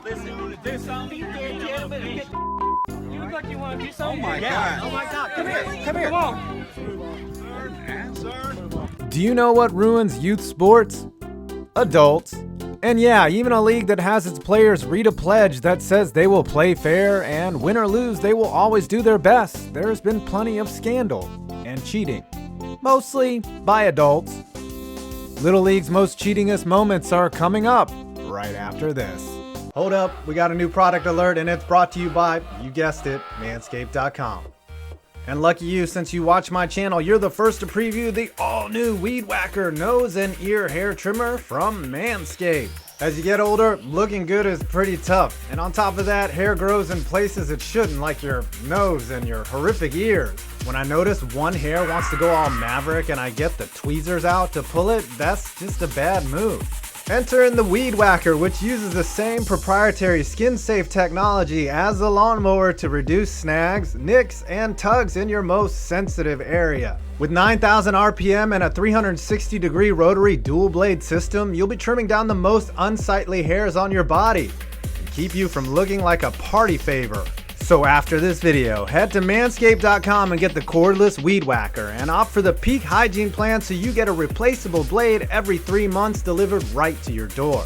Listen, do something. You look like you want to do something. Oh my God. Oh my God. Come here. Come here. Come on. Do you know what ruins youth sports? Adults. And yeah, even a league that has its players read a pledge that says they will play fair and win or lose, they will always do their best. There's been plenty of scandal and cheating, mostly by adults. Little League's most cheatingest moments are coming up right after this. Hold up, we got a new product alert and it's brought to you by, you guessed it, manscaped.com. And lucky you, since you watch my channel, you're the first to preview the all-new Weed Whacker nose and ear hair trimmer from Manscaped. As you get older, looking good is pretty tough. And on top of that, hair grows in places it shouldn't, like your nose and your horrific ears. When I notice one hair wants to go all maverick and I get the tweezers out to pull it, that's just a bad move. Enter in the Weed Whacker, which uses the same proprietary skin-safe technology as the lawnmower to reduce snags, nicks, and tugs in your most sensitive area. With 9,000 RPM and a 360-degree rotary dual-blade system, you'll be trimming down the most unsightly hairs on your body and keep you from looking like a party favor. So after this video, head to manscaped.com and get the cordless Weed Whacker and opt for the peak hygiene plan so you get a replaceable blade every 3 months delivered right to your door.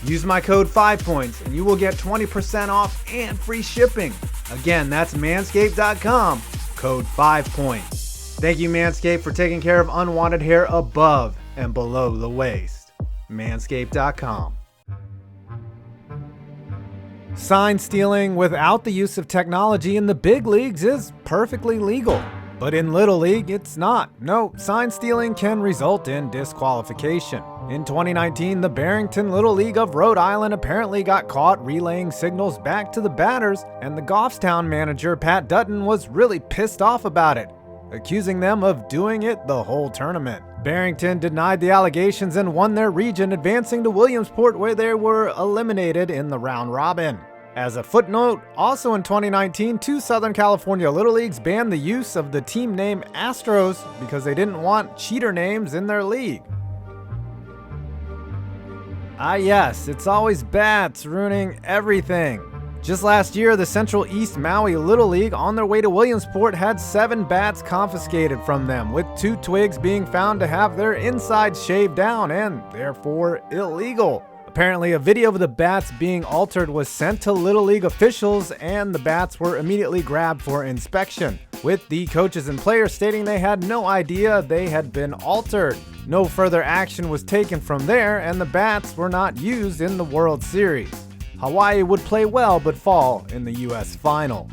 Use my code 5points and you will get 20% off and free shipping. Again, that's manscaped.com, code 5points. Thank you, Manscaped, for taking care of unwanted hair above and below the waist. Manscaped.com. Sign stealing without the use of technology in the big leagues is perfectly legal. But in Little League, it's not. No, sign stealing can result in disqualification. In 2019, the Barrington Little League of Rhode Island apparently got caught relaying signals back to the batters, and the Goffstown manager, Pat Dutton, was really pissed off about it, accusing them of doing it the whole tournament. Barrington denied the allegations and won their region, advancing to Williamsport, where they were eliminated in the round robin. As a footnote, also in 2019, 2 Southern California Little Leagues banned the use of the team name Astros because they didn't want cheater names in their league. Ah yes, it's always bats ruining everything. Just last year, the Central East Maui Little League on their way to Williamsport had 7 bats confiscated from them, with 2 twigs being found to have their insides shaved down and therefore illegal. Apparently, a video of the bats being altered was sent to Little League officials and the bats were immediately grabbed for inspection, with the coaches and players stating they had no idea they had been altered. No further action was taken from there and the bats were not used in the World Series. Hawaii would play well but fall in the US final.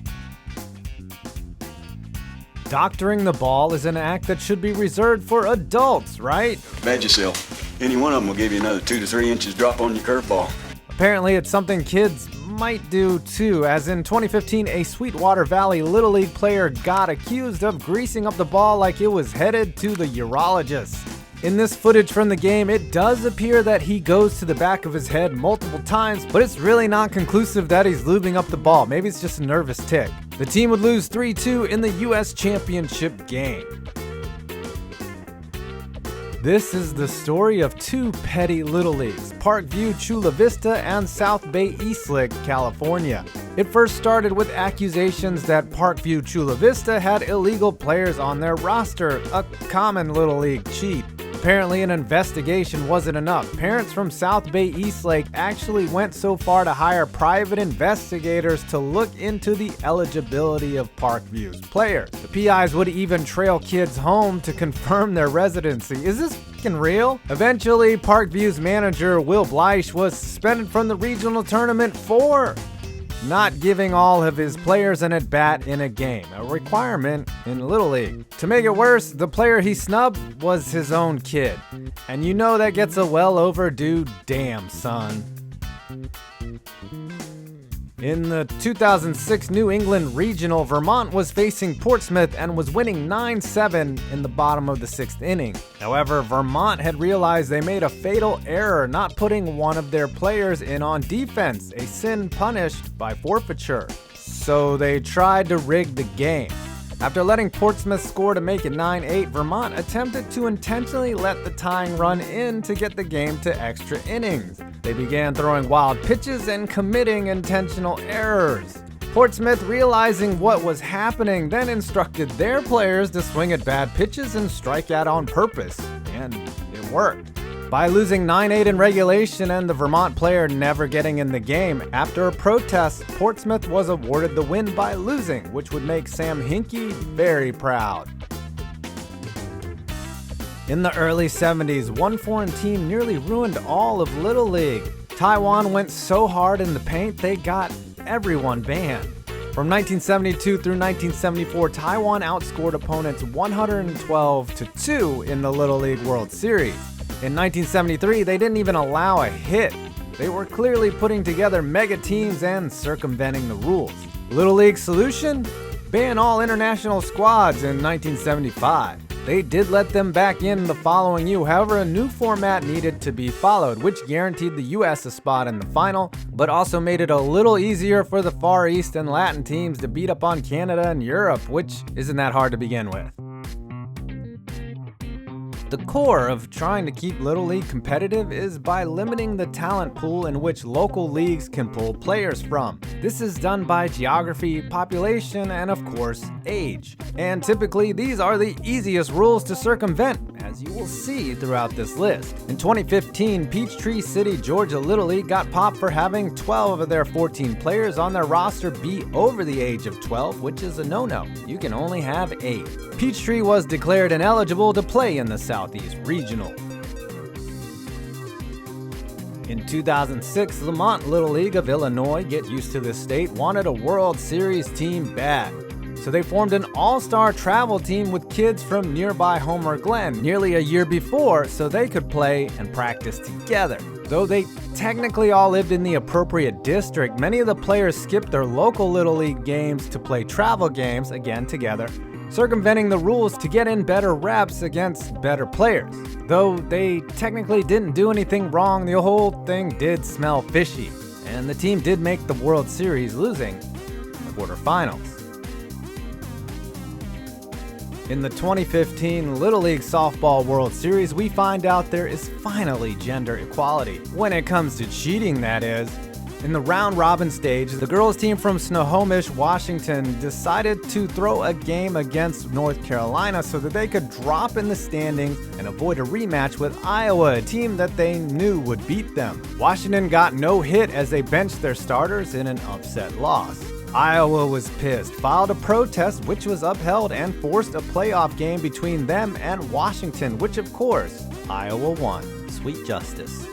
Doctoring the ball is an act that should be reserved for adults, right? Badge yourself. Any one of them will give you another 2 to 3 inches drop on your curveball. Apparently it's something kids might do too, as in 2015 a Sweetwater Valley Little League player got accused of greasing up the ball like it was headed to the urologist. In this footage from the game, it does appear that he goes to the back of his head multiple times, but it's really not conclusive that he's lubing up the ball. Maybe it's just a nervous tick. The team would lose 3-2 in the US Championship game. This is the story of 2 petty Little Leagues, Parkview Chula Vista and South Bay Eastlick, California. It first started with accusations that Parkview Chula Vista had illegal players on their roster, a common Little League cheat. Apparently an investigation wasn't enough. Parents from South Bay Eastlake actually went so far to hire private investigators to look into the eligibility of Parkview's players. The PIs would even trail kids home to confirm their residency. Is this fucking real? Eventually, Parkview's manager, Will Bleich, was suspended from the regional tournament for not giving all of his players an at-bat in a game, a requirement in Little League. To make it worse, the player he snubbed was his own kid. And you know that gets a well overdue damn, son. In the 2006 New England Regional, Vermont was facing Portsmouth and was winning 9-7 in the bottom of the 6th inning. However, Vermont had realized they made a fatal error not putting one of their players in on defense, a sin punished by forfeiture. So they tried to rig the game. After letting Portsmouth score to make it 9-8, Vermont attempted to intentionally let the tying run in to get the game to extra innings. They began throwing wild pitches and committing intentional errors. Portsmouth, realizing what was happening, then instructed their players to swing at bad pitches and strike out on purpose, and it worked. By losing 9-8 in regulation and the Vermont player never getting in the game, after a protest, Portsmouth was awarded the win by losing, which would make Sam Hinkie very proud. In the early 70s, one foreign team nearly ruined all of Little League. Taiwan went so hard in the paint they got everyone banned. From 1972 through 1974, Taiwan outscored opponents 112-2 in the Little League World Series. In 1973, they didn't even allow a hit. They were clearly putting together mega teams and circumventing the rules. Little League solution? Ban all international squads in 1975. They did let them back in the following year, however, a new format needed to be followed, which guaranteed the US a spot in the final, but also made it a little easier for the Far East and Latin teams to beat up on Canada and Europe, which isn't that hard to begin with. The core of trying to keep Little League competitive is by limiting the talent pool in which local leagues can pull players from. This is done by geography, population, and of course, age. And typically, these are the easiest rules to circumvent, as you will see throughout this list. In 2015, Peachtree City, Georgia Little League got popped for having 12 of their 14 players on their roster be over the age of 12, which is a no-no. You can only have 8. Peachtree was declared ineligible to play in the Southeast Regional. In 2006, Lamont Little League of Illinois, get used to this state, wanted a World Series team bad. So they formed an all-star travel team with kids from nearby Homer Glen nearly a year before so they could play and practice together. Though they technically all lived in the appropriate district, many of the players skipped their local Little League games to play travel games, again together, circumventing the rules to get in better reps against better players. Though they technically didn't do anything wrong, the whole thing did smell fishy, and the team did make the World Series, losing the quarterfinals. In the 2015 Little League Softball World Series, we find out there is finally gender equality. When it comes to cheating, that is. In the round-robin stage, the girls' team from Snohomish, Washington decided to throw a game against North Carolina so that they could drop in the standings and avoid a rematch with Iowa, a team that they knew would beat them. Washington got no hit as they benched their starters in an upset loss. Iowa was pissed, filed a protest which was upheld, and forced a playoff game between them and Washington, which of course, Iowa won. Sweet justice.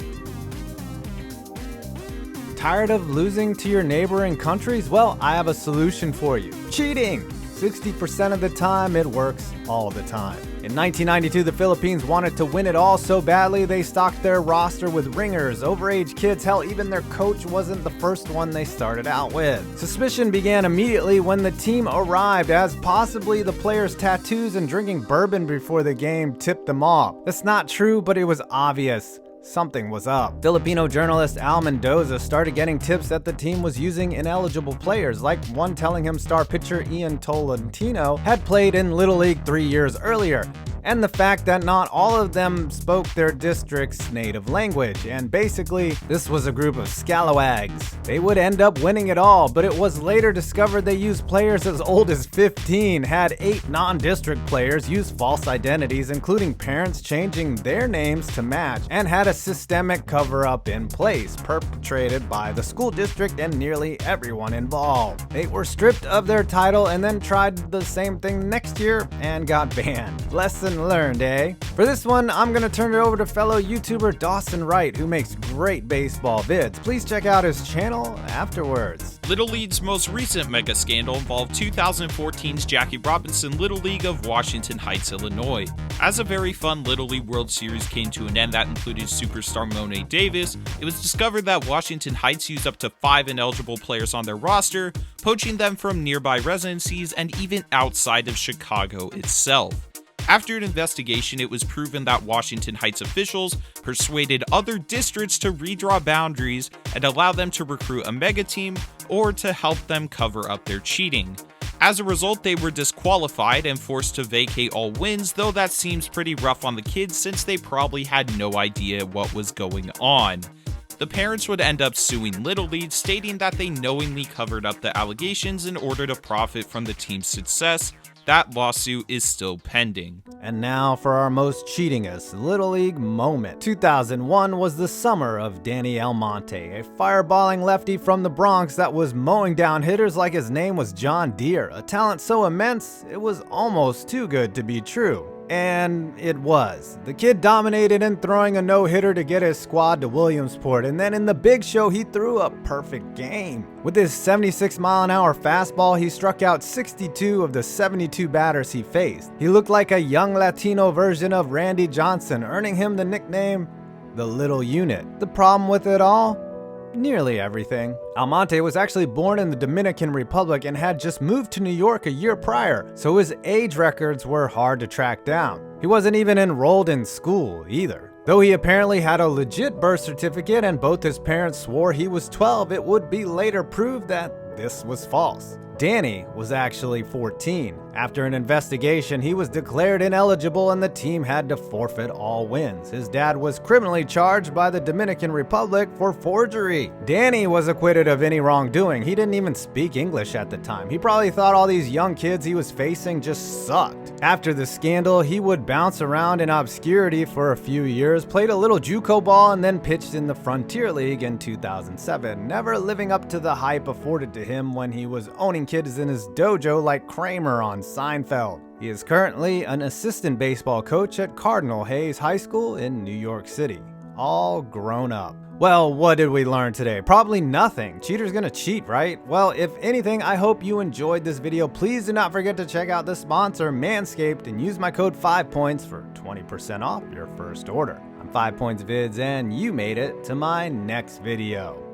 Tired of losing to your neighboring countries? Well, I have a solution for you. Cheating! 60% of the time, it works all the time. In 1992, the Philippines wanted to win it all so badly they stocked their roster with ringers, overage kids, hell, even their coach wasn't the first one they started out with. Suspicion began immediately when the team arrived, as possibly the players' tattoos and drinking bourbon before the game tipped them off. That's not true, but it was obvious. Something was up. Filipino journalist Al Mendoza started getting tips that the team was using ineligible players, like one telling him star pitcher Ian Tolentino had played in Little League 3 years earlier, and the fact that not all of them spoke their district's native language, and basically, this was a group of scalawags. They would end up winning it all, but it was later discovered they used players as old as 15, had 8 non-district players use false identities, including parents changing their names to match, and had a systemic cover-up in place, perpetrated by the school district and nearly everyone involved. They were stripped of their title and then tried the same thing next year and got banned. Lesson learned, eh? For this one, I'm gonna turn it over to fellow YouTuber Dawson Wright, who makes great baseball vids. Please check out his channel afterwards. Little League's most recent mega scandal involved 2014's Jackie Robinson Little League of Washington Heights, Illinois. As a very fun Little League World Series came to an end that included superstar Monet Davis, it was discovered that Washington Heights used up to 5 ineligible players on their roster, poaching them from nearby residencies and even outside of Chicago itself. After an investigation, it was proven that Washington Heights officials persuaded other districts to redraw boundaries and allow them to recruit a mega team or to help them cover up their cheating. As a result, they were disqualified and forced to vacate all wins, though that seems pretty rough on the kids since they probably had no idea what was going on. The parents would end up suing Little League, stating that they knowingly covered up the allegations in order to profit from the team's success. That lawsuit is still pending. And now for our most cheatingest Little League moment. 2001 was the summer of Danny Almonte, a fireballing lefty from the Bronx that was mowing down hitters like his name was John Deere, a talent so immense it was almost too good to be true. And it was. The kid dominated in throwing a no-hitter to get his squad to Williamsport, and then in the big show he threw a perfect game. With his 76-mile-an-hour fastball, he struck out 62 of the 72 batters he faced. He looked like a young Latino version of Randy Johnson, earning him the nickname the Little Unit. The problem with it all? Nearly everything. Almonte was actually born in the Dominican Republic and had just moved to New York a year prior, so his age records were hard to track down. He wasn't even enrolled in school either. Though he apparently had a legit birth certificate and both his parents swore he was 12, it would be later proved that this was false. Danny was actually 14. After an investigation, he was declared ineligible and the team had to forfeit all wins. His dad was criminally charged by the Dominican Republic for forgery. Danny was acquitted of any wrongdoing. He didn't even speak English at the time. He probably thought all these young kids he was facing just sucked. After the scandal, he would bounce around in obscurity for a few years, played a little JUCO ball, and then pitched in the Frontier League in 2007, never living up to the hype afforded to him when he was owning kids in his dojo like Kramer on Seinfeld. He is currently an assistant baseball coach at Cardinal Hayes High School in New York City. All grown up. Well, what did we learn today? Probably nothing. Cheaters gonna cheat, right? Well, if anything, I hope you enjoyed this video. Please do not forget to check out the sponsor, Manscaped, and use my code 5points for 20% off your first order. I'm 5 Points Vids, and you made it to my next video.